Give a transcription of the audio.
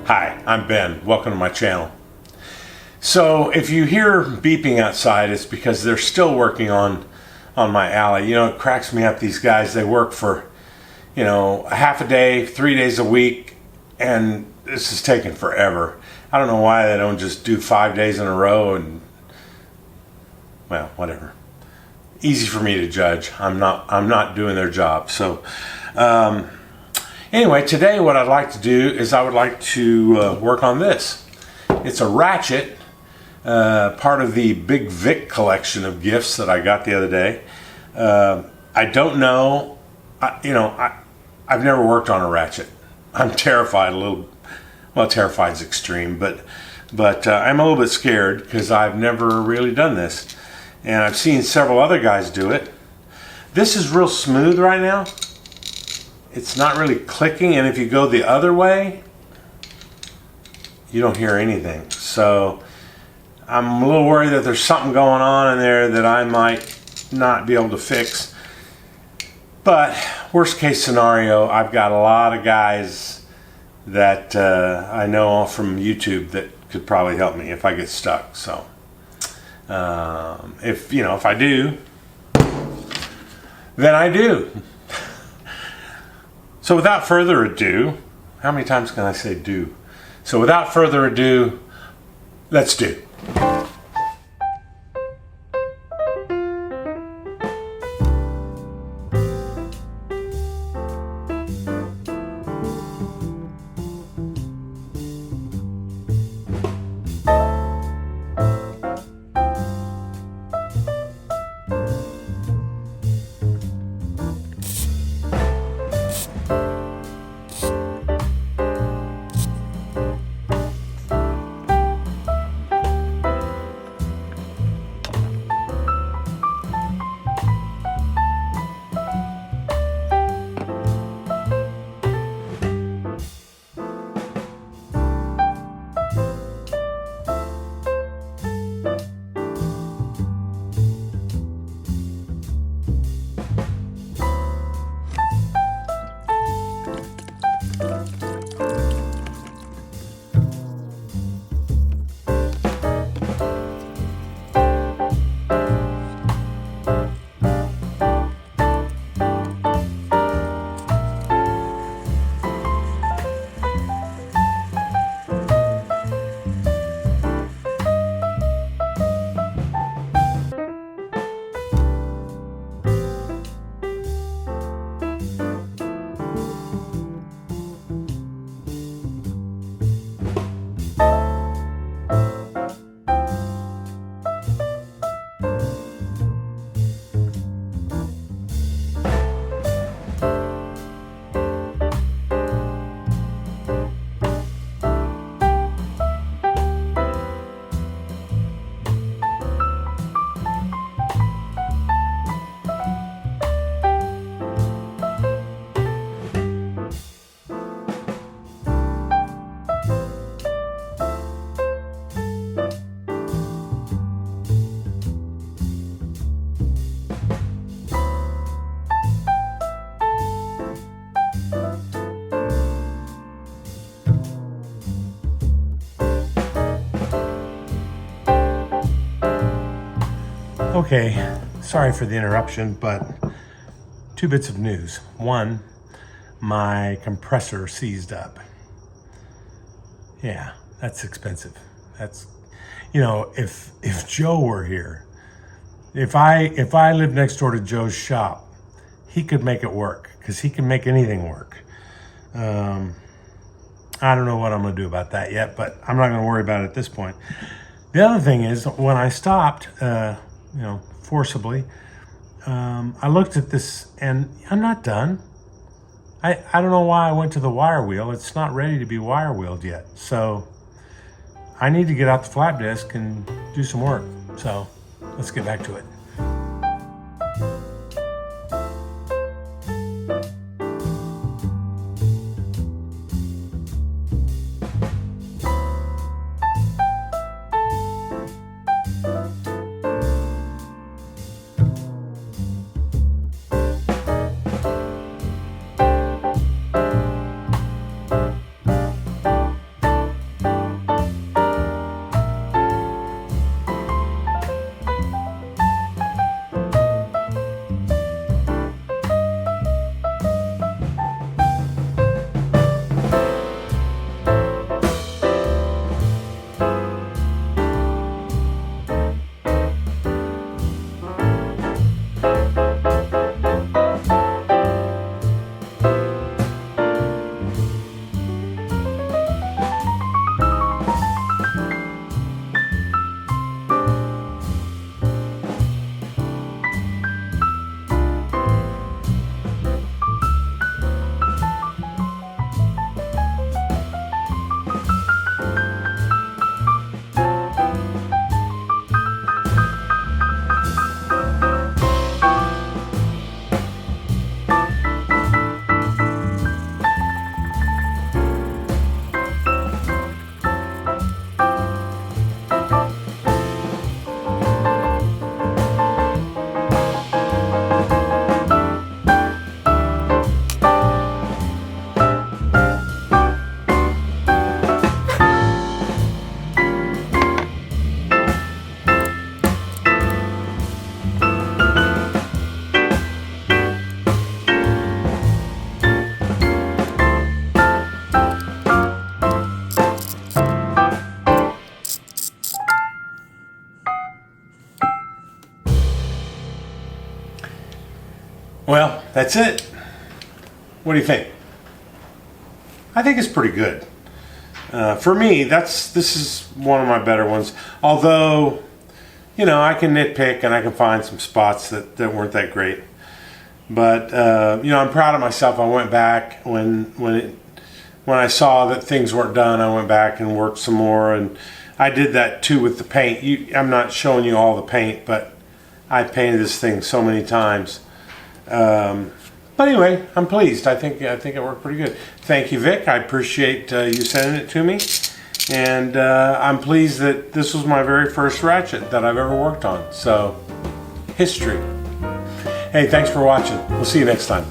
Hi, I'm Ben. Welcome to my channel. So if you hear beeping outside, it's because they're still working on my alley. You know, it cracks me up. These guys, they work for, a half a day, 3 days a week, and this is taking forever. I don't know why they don't just do 5 days in a row and, well, whatever. Easy for me to judge. I'm not doing their job. So, anyway, today what I'd like to do is I would like to work on this. It's a Ratchet, part of the Big Vic collection of gifts that I got the other day. I don't know, I've never worked on a Ratchet. I'm terrified a little. Well, terrified is extreme, but I'm a little bit scared because I've never really done this, and I've seen several other guys do it. This is real smooth right now. It's not really clicking, and if you go the other way, you don't hear anything. So I'm a little worried that there's something going on in there that I might not be able to fix. But worst case scenario, I've got a lot of guys that I know from YouTube that could probably help me if I get stuck. So if I do, then I do. So without further ado, how many times can I say do? So without further ado, let's do. Okay, sorry for the interruption, but 2 bits of news. One, my compressor seized up. Yeah, that's expensive. That's, if Joe were here, if I lived next door to Joe's shop, he could make it work, because he can make anything work. I don't know what I'm going to do about that yet, but I'm not going to worry about it at this point. The other thing is, when I stopped, forcibly, I looked at this and I'm not done. I don't know why I went to the wire wheel. It's not ready to be wire wheeled yet. So I need to get out the flap disc and do some work. So let's get back to it. Well, that's it. What do you think? I think it's pretty good. For me, this is one of my better ones. Although, you know, I can nitpick and I can find some spots that weren't that great. But you know, I'm proud of myself. I went back when I saw that things weren't done. I went back and worked some more, and I did that too with the paint. I'm not showing you all the paint, but I painted this thing so many times. But anyway, I'm pleased. I think it worked pretty good. Thank you, Vic. I appreciate you sending it to me, and I'm pleased that this was my very first Ratchet that I've ever worked on. So, history. Hey, thanks for watching. We'll see you next time.